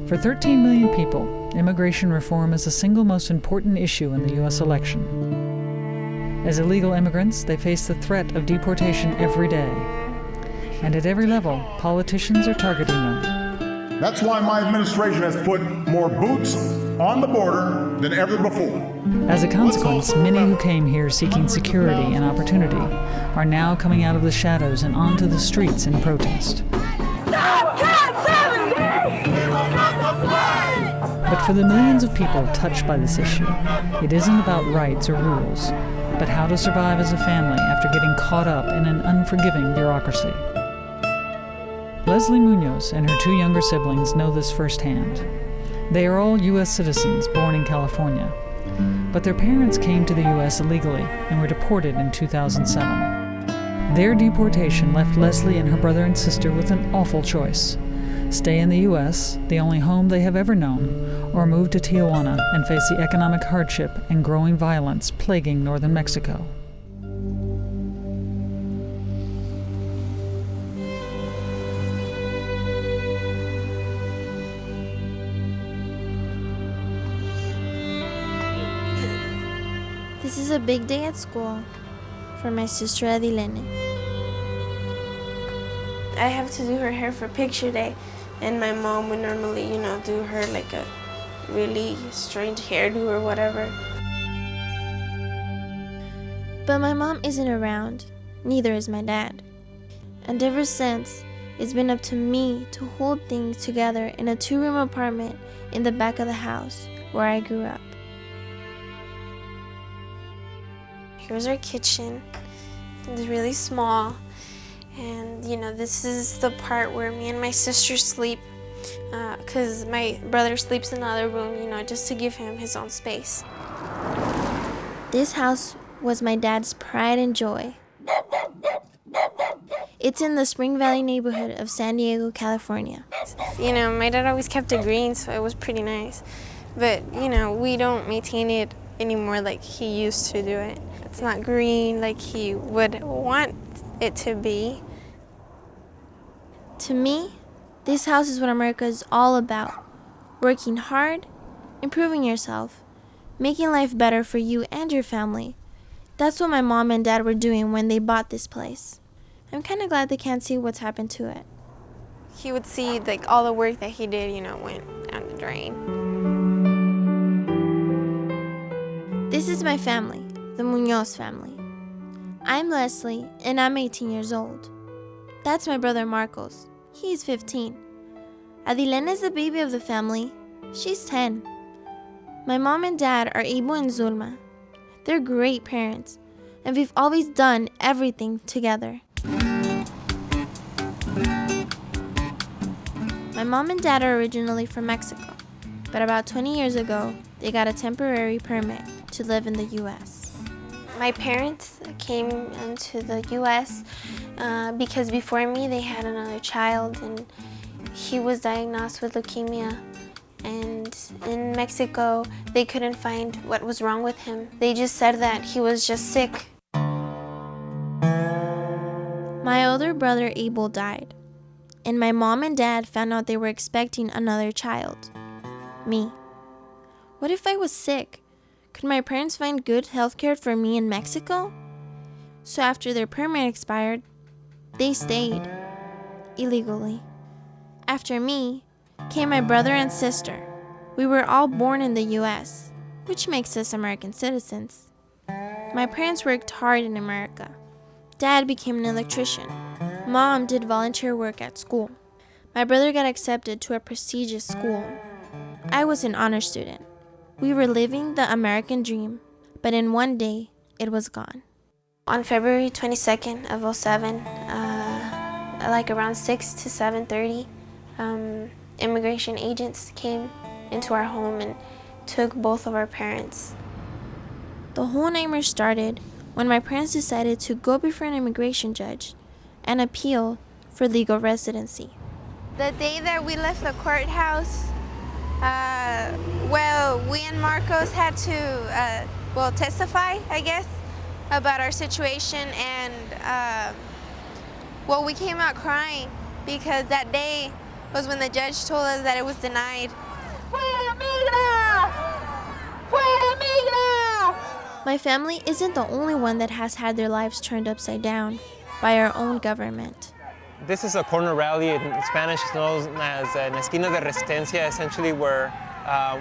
For 13 million people, immigration reform is the single most important issue in the U.S. election. As illegal immigrants, they face the threat of deportation every day. And at every level, politicians are targeting them. That's why my administration has put more boots on the border than ever before. As a consequence, many who came here seeking security and opportunity are now coming out of the shadows and onto the streets in protest. But for the millions of people touched by this issue, it isn't about rights or rules, but how to survive as a family after getting caught up in an unforgiving bureaucracy. Leslie Munoz and her two younger siblings know this firsthand. They are all U.S. citizens born in California, but their parents came to the U.S. illegally and were deported in 2007. Their deportation left Leslie and her brother and sister with an awful choice: stay in the U.S., the only home they have ever known, or move to Tijuana and face the economic hardship and growing violence plaguing northern Mexico. This is a big day at school for my sister Adilene. I have to do her hair for picture day, and my mom would normally, do her like a really strange hairdo or whatever. But my mom isn't around, neither is my dad. And ever since, it's been up to me to hold things together in a 2-room apartment in the back of the house where I grew up. Here's our kitchen. It's really small. And, this is the part where me and my sister sleep, because my brother sleeps in the other room, just to give him his own space. This house was my dad's pride and joy. It's in the Spring Valley neighborhood of San Diego, California. My dad always kept it green, so it was pretty nice. But, we don't maintain it anymore like he used to do it. It's not green like he would want it to be. To me, this house is what America is all about. Working hard, improving yourself, making life better for you and your family. That's what my mom and dad were doing when they bought this place. I'm kind of glad they can't see what's happened to it. He would see all the work that he did, went down the drain. This is my family, the Munoz family. I'm Leslie, and I'm 18 years old. That's my brother Marcos. He's 15. Adilene is the baby of the family. She's 10. My mom and dad are Ibu and Zulma. They're great parents, and we've always done everything together. My mom and dad are originally from Mexico, but about 20 years ago, they got a temporary permit to live in the U.S. My parents came into the U.S. Because before me they had another child, and he was diagnosed with leukemia. And in Mexico, they couldn't find what was wrong with him. They just said that he was just sick. My older brother Abel died, and my mom and dad found out they were expecting another child, me. What if I was sick? Could my parents find good health care for me in Mexico? So after their permit expired, they stayed, illegally. After me came my brother and sister. We were all born in the U.S., which makes us American citizens. My parents worked hard in America. Dad became an electrician. Mom did volunteer work at school. My brother got accepted to a prestigious school. I was an honor student. We were living the American dream, but in one day, it was gone. On February 22nd of 2007, around 6 to 7:30, immigration agents came into our home and took both of our parents. The whole nightmare started when my parents decided to go before an immigration judge and appeal for legal residency. The day that we left the courthouse, we and Marcos had to, testify, I guess, about our situation, and, we came out crying because that day was when the judge told us that it was denied. My family isn't the only one that has had their lives turned upside down by our own government. This is a corner rally. In Spanish it's known as Una Esquina de Resistencia, essentially where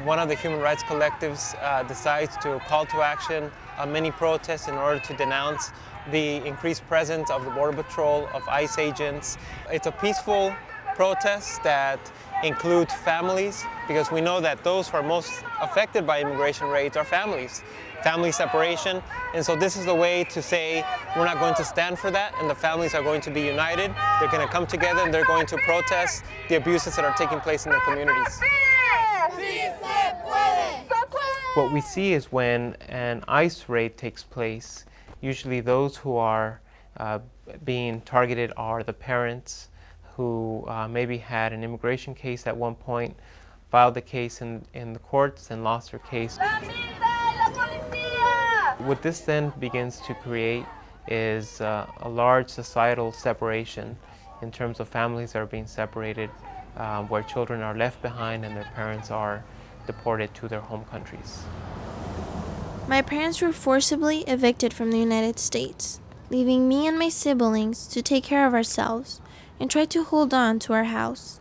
one of the human rights collectives decides to call to action a mini protest in order to denounce the increased presence of the Border Patrol, of ICE agents. It's a peaceful protest that includes families, because we know that those who are most affected by immigration raids are families. Family separation, and so this is the way to say we're not going to stand for that, and the families are going to be united. They're going to come together and they're going to protest the abuses that are taking place in their communities. What we see is when an ICE raid takes place, usually those who are being targeted are the parents who maybe had an immigration case at one point, filed the case in the courts and lost their case. What this then begins to create is a large societal separation in terms of families that are being separated, where children are left behind and their parents are deported to their home countries. My parents were forcibly evicted from the United States, leaving me and my siblings to take care of ourselves and try to hold on to our house.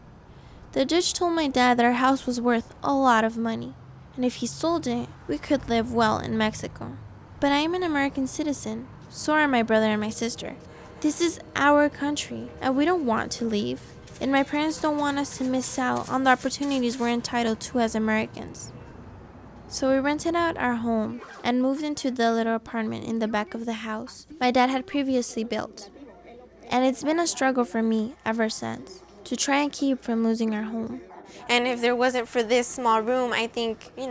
The judge told my dad that our house was worth a lot of money, and if he sold it, we could live well in Mexico. But I am an American citizen, so are my brother and my sister. This is our country, and we don't want to leave, and my parents don't want us to miss out on the opportunities we're entitled to as Americans. So we rented out our home and moved into the little apartment in the back of the house my dad had previously built. And it's been a struggle for me ever since, to try and keep from losing our home. And if there wasn't for this small room, I think, we'd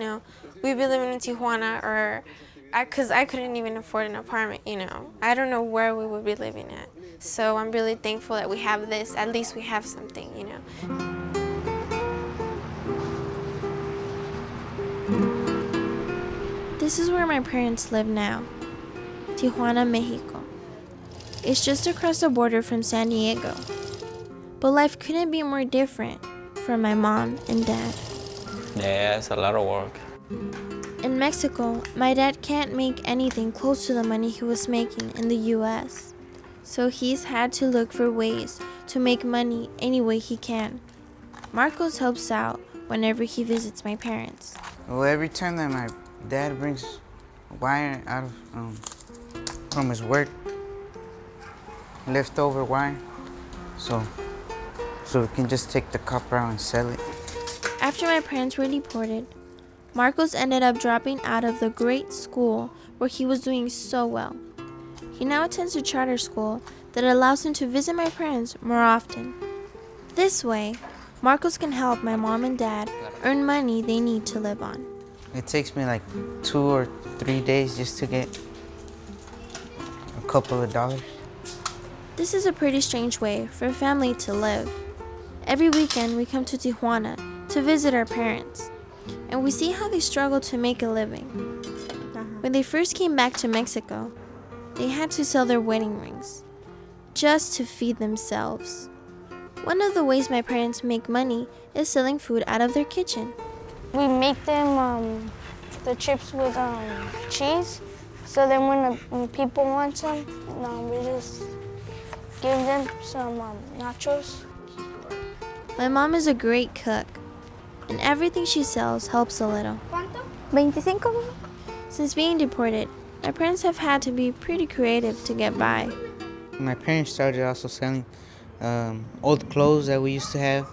be living in Tijuana, or because I couldn't even afford an apartment, I don't know where we would be living at. So I'm really thankful that we have this. At least we have something, This is where my parents live now, Tijuana, Mexico. It's just across the border from San Diego. But life couldn't be more different for my mom and dad. Yeah, it's a lot of work. In Mexico, my dad can't make anything close to the money he was making in the US. So he's had to look for ways to make money any way he can. Marcos helps out whenever he visits my parents. Well, every time that my dad brings wire out of from his work, leftover wire, so we can just take the copper out and sell it. After my parents were deported, Marcos ended up dropping out of the great school where he was doing so well. He now attends a charter school that allows him to visit my parents more often. This way, Marcos can help my mom and dad earn money they need to live on. It takes me like 2 or 3 days just to get a couple of dollars. This is a pretty strange way for a family to live. Every weekend we come to Tijuana to visit our parents, and we see how they struggle to make a living. When they first came back to Mexico, they had to sell their wedding rings just to feed themselves. One of the ways my parents make money is selling food out of their kitchen. We make them the chips with cheese, so then when people want some, we just give them some nachos. My mom is a great cook, and everything she sells helps a little. 25. Since being deported, my parents have had to be pretty creative to get by. My parents started also selling old clothes that we used to have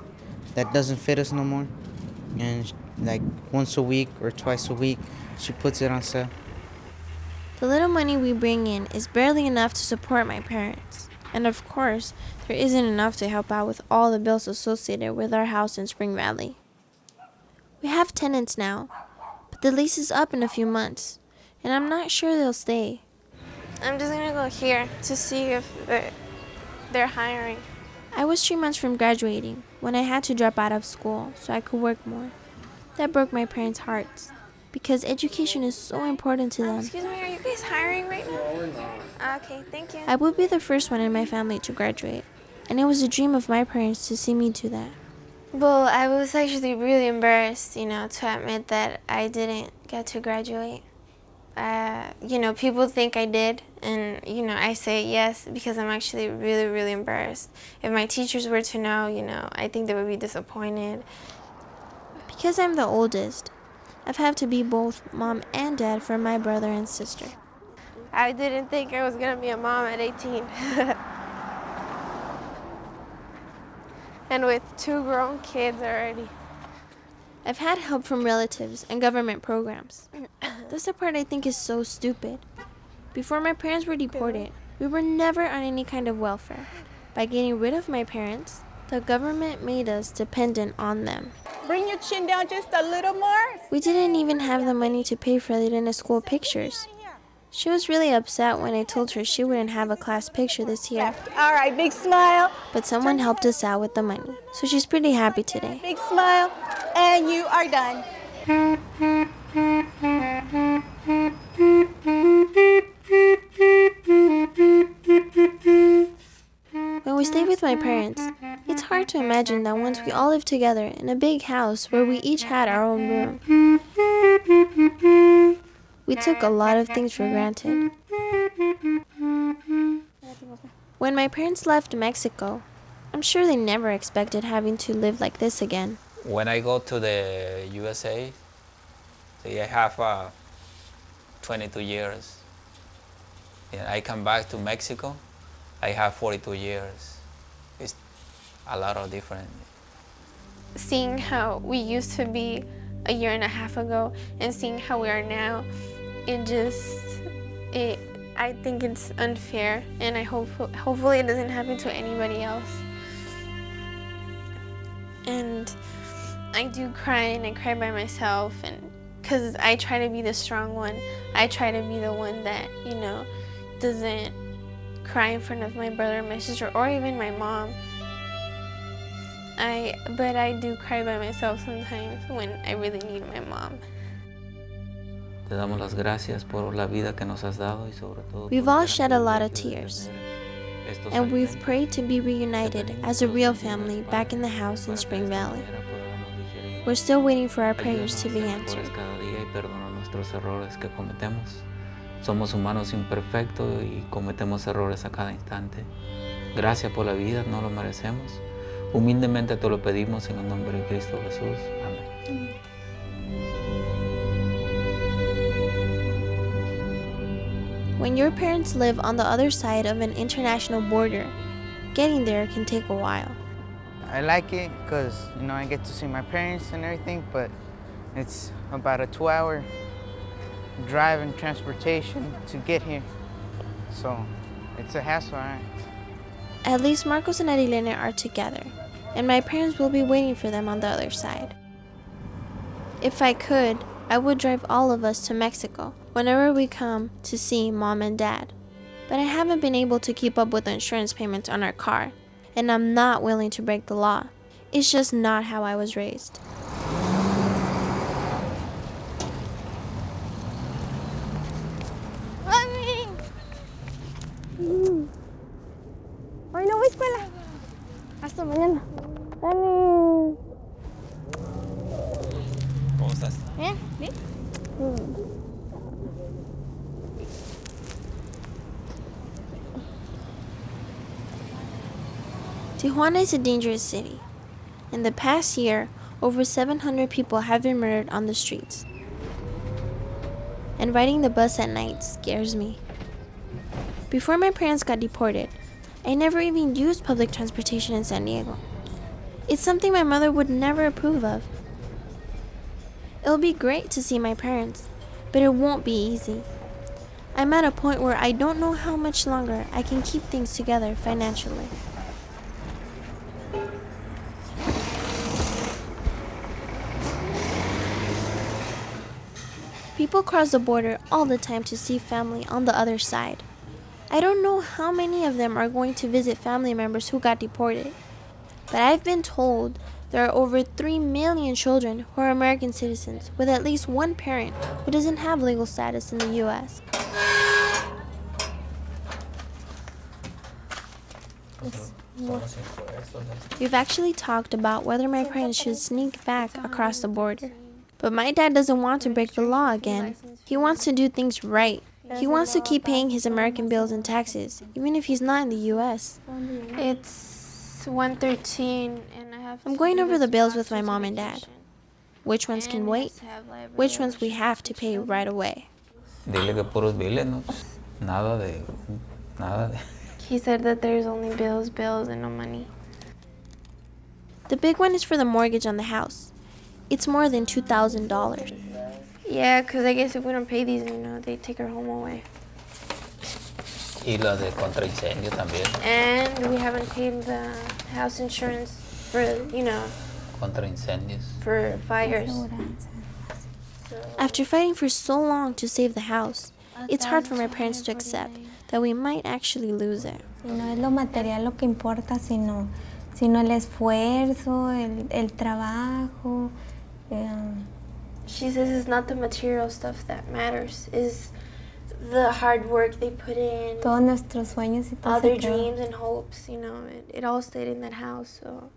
that doesn't fit us no more, and like once a week or twice a week she puts it on sale. The little money we bring in is barely enough to support my parents, and of course there isn't enough to help out with all the bills associated with our house in Spring Valley. We have tenants now, but the lease is up in a few months, and I'm not sure they'll stay. I'm just gonna go here to see if they're hiring. I was 3 months from graduating when I had to drop out of school so I could work more. That broke my parents' hearts because education is so important to them. Excuse me, are you guys hiring right now? No, we're not. Okay, thank you. I would be the first one in my family to graduate, and it was a dream of my parents to see me do that. Well, I was actually really embarrassed, to admit that I didn't get to graduate. People think I did, and, I say yes because I'm actually really, really embarrassed. If my teachers were to know, I think they would be disappointed. Because I'm the oldest, I've had to be both mom and dad for my brother and sister. I didn't think I was going to be a mom at 18. And with 2 grown kids already. I've had help from relatives and government programs. That's the part I think is so stupid. Before my parents were deported, we were never on any kind of welfare. By getting rid of my parents, the government made us dependent on them. Bring your chin down just a little more. We didn't even have the money to pay for Lerena's school pictures. She was really upset when I told her she wouldn't have a class picture this year. All right, big smile. But someone helped us out with the money, so she's pretty happy today. Big smile, and you are done. When we stayed with my parents, it's hard to imagine that once we all lived together in a big house where we each had our own room. We took a lot of things for granted. When my parents left Mexico, I'm sure they never expected having to live like this again. When I go to the USA, I have 22 years. And I come back to Mexico, I have 42 years. It's a lot of different. Seeing how we used to be a year and a half ago and seeing how we are now, I think it's unfair, and hopefully it doesn't happen to anybody else. And I do cry, and I cry by myself, and because I try to be the strong one. I try to be the one that, doesn't cry in front of my brother or my sister or even my mom. But I do cry by myself sometimes when I really need my mom. Te damos las gracias por la vida que nos has dado y sobre todo. We've all shed a lot of tears, and we've prayed to be reunited as a real family back in the house in Spring Valley. We're still waiting for our prayers to be answered. Perdona nuestros errores que cometemos. Somos humanos imperfectos y cometemos errores a cada instante. Gracias por la vida, no lo merecemos. Humildemente te lo pedimos en el nombre de Cristo Jesús. Amén. When your parents live on the other side of an international border, getting there can take a while. I like it because, I get to see my parents and everything, but it's about a 2-hour drive and transportation to get here. So it's a hassle, right? At least Marcos and Arilene are together, and my parents will be waiting for them on the other side. If I could, I would drive all of us to Mexico whenever we come to see Mom and Dad. But I haven't been able to keep up with the insurance payments on our car, and I'm not willing to break the law. It's just not how I was raised. ¡Mami! Hoy no voy a escuela. Hasta mañana. ¡Mami! ¿Cómo estás? ¿Bien? ¿Bien? Tijuana is a dangerous city. In the past year, over 700 people have been murdered on the streets. And riding the bus at night scares me. Before my parents got deported, I never even used public transportation in San Diego. It's something my mother would never approve of. It'll be great to see my parents, but it won't be easy. I'm at a point where I don't know how much longer I can keep things together financially. People cross the border all the time to see family on the other side. I don't know how many of them are going to visit family members who got deported, but I've been told there are over 3 million children who are American citizens with at least one parent who doesn't have legal status in the U.S. We've actually talked about whether my parents should sneak back across the border. But my dad doesn't want to break the law again. He wants to do things right. He wants to keep paying his American bills and taxes, even if he's not in the U.S. It's 1:13 and I have I'm going over the bills with my mom and dad. Which ones can wait? Which ones we have to pay right away? Dile que puros biles, ¿no? Nada de... He said that there's only bills, and no money. The big one is for the mortgage on the house. It's more than $2,000. Yeah, because I guess if we don't pay these, they take our home away. Y la de contra incendio también. And we haven't paid the house insurance for, Contra incendios. for fires. After fighting for so long to save the house, it's hard for my parents to accept that we might actually lose it. No es lo material lo que importa, sino el esfuerzo, el trabajo. She says it's not the material stuff that matters, is the hard work they put in, Todos nuestros sueños y todo all se their quedó. dreams and hopes, it all stayed in that house, so,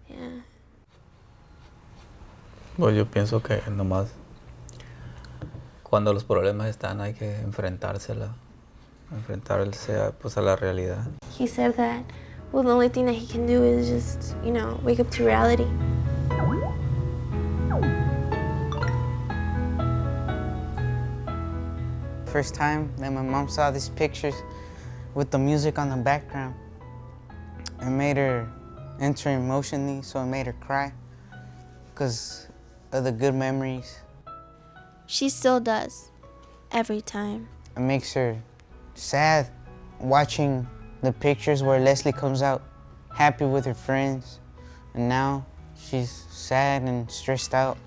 yeah. Pues yo pienso que nomás cuando los problemas están hay que enfrentarse pues a la realidad. He said that, well, the only thing that he can do is just, wake up to reality. First time that my mom saw these pictures with the music on the background, it made her enter emotionally, so it made her cry because of the good memories. She still does. Every time. It makes her sad watching the pictures where Leslie comes out happy with her friends, and now she's sad and stressed out.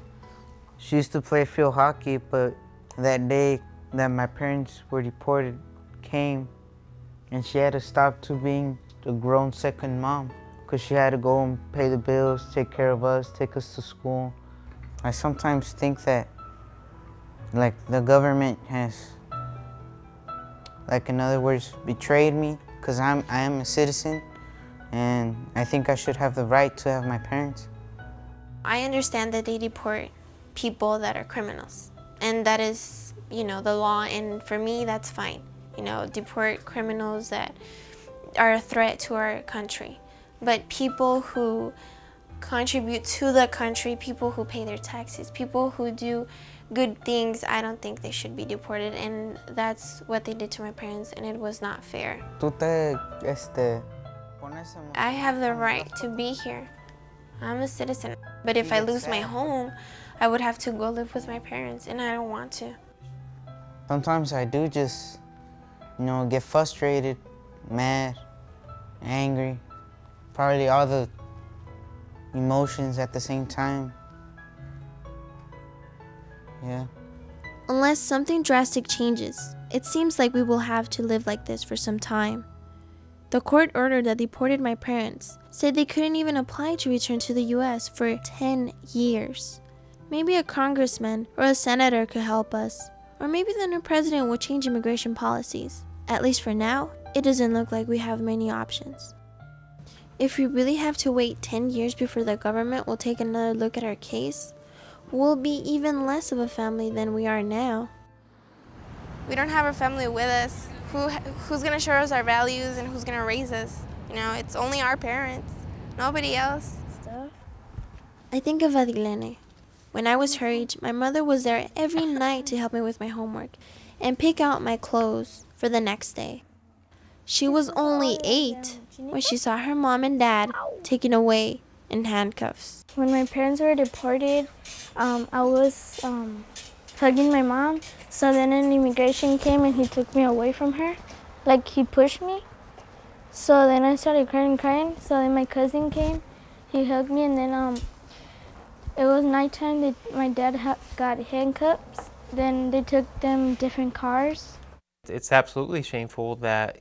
She used to play field hockey, but that day that my parents were deported came, and she had to stop to being the grown second mom because she had to go and pay the bills, take care of us, take us to school. I sometimes think that the government has, in other words, betrayed me because I am a citizen, and I think I should have the right to have my parents. I understand that they deport people that are criminals, and that is, the law, and for me, that's fine. Deport criminals that are a threat to our country. But people who contribute to the country, people who pay their taxes, people who do good things, I don't think they should be deported, and that's what they did to my parents, and it was not fair. I have the right to be here. I'm a citizen. But if I lose my home, I would have to go live with my parents, and I don't want to. Sometimes I do just, get frustrated, mad, angry, probably all the emotions at the same time. Yeah. Unless something drastic changes, it seems like we will have to live like this for some time. The court order that deported my parents said they couldn't even apply to return to the U.S. for 10 years. Maybe a congressman or a senator could help us. Or maybe the new president will change immigration policies. At least for now, it doesn't look like we have many options. If we really have to wait 10 years before the government will take another look at our case, we'll be even less of a family than we are now. We don't have our family with us. Who's gonna show us our values and who's gonna raise us? It's only our parents, nobody else. I think of Adilene. When I was her age, my mother was there every night to help me with my homework and pick out my clothes for the next day. She was only 8 when she saw her mom and dad taken away in handcuffs. When my parents were deported, I was hugging my mom. So then an immigration came and he took me away from her. He pushed me. So then I started crying. So then my cousin came, he hugged me, and then it was nighttime. My dad got handcuffs. Then they took them different cars. It's absolutely shameful that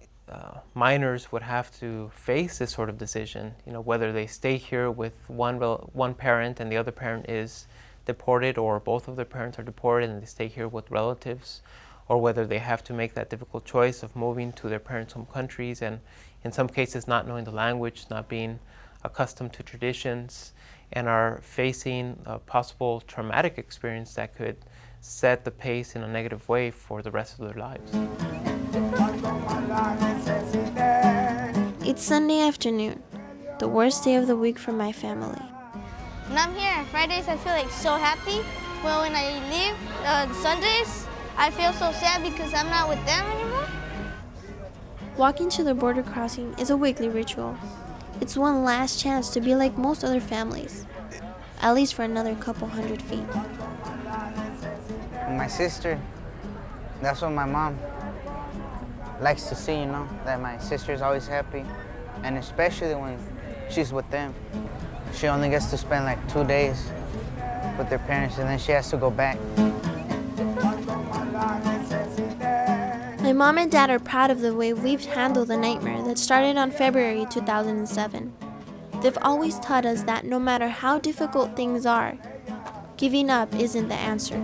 minors would have to face this sort of decision, whether they stay here with one parent and the other parent is deported, or both of their parents are deported and they stay here with relatives, or whether they have to make that difficult choice of moving to their parents' home countries and in some cases not knowing the language, not being accustomed to traditions, and are facing a possible traumatic experience that could set the pace in a negative way for the rest of their lives. It's Sunday afternoon, the worst day of the week for my family. When I'm here on Fridays, I feel like so happy. But when I leave on Sundays, I feel so sad because I'm not with them anymore. Walking to the border crossing is a weekly ritual. It's one last chance to be like most other families, at least for another couple 100 feet. My sister, that's what my mom likes to see, you know, that my sister's always happy, and especially when she's with them. She only gets to spend like 2 days with their parents, and then she has to go back. My mom and dad are proud of the way we've handled the nightmare that started on February 2007. They've always taught us that no matter how difficult things are, giving up isn't the answer.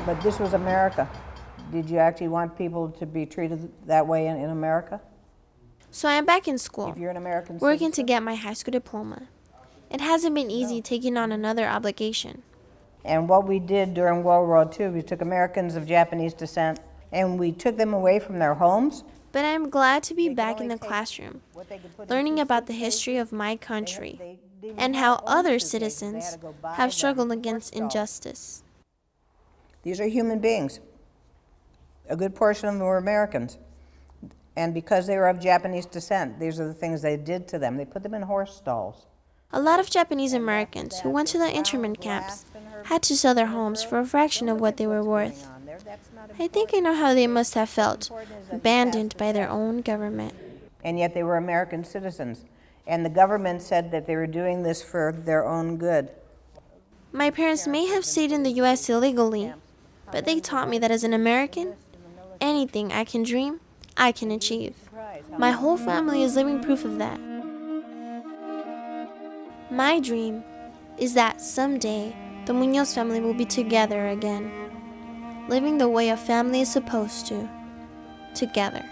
But this was America. Did you actually want people to be treated that way in America? So I'm back in school, If you're an American working to citizen? get my high school diploma. It hasn't been easy taking on another obligation. And what we did during World War II, we took Americans of Japanese descent and we took them away from their homes. But I'm glad to be back in the classroom, learning about the history of my country and how other citizens have struggled against injustice. These are human beings. A good portion of them were Americans. And because they were of Japanese descent, these are the things they did to them. They put them in horse stalls. A lot of Japanese Americans who went to the internment camps had to sell their homes for a fraction of what they were worth. I think I know how they must have felt, abandoned by their own government. And yet they were American citizens. And the government said that they were doing this for their own good. My parents may have stayed in the U.S. illegally, but they taught me that as an American, anything I can dream, I can achieve. My whole family is living proof of that. My dream is that someday the Munoz family will be together again, living the way a family is supposed to, together.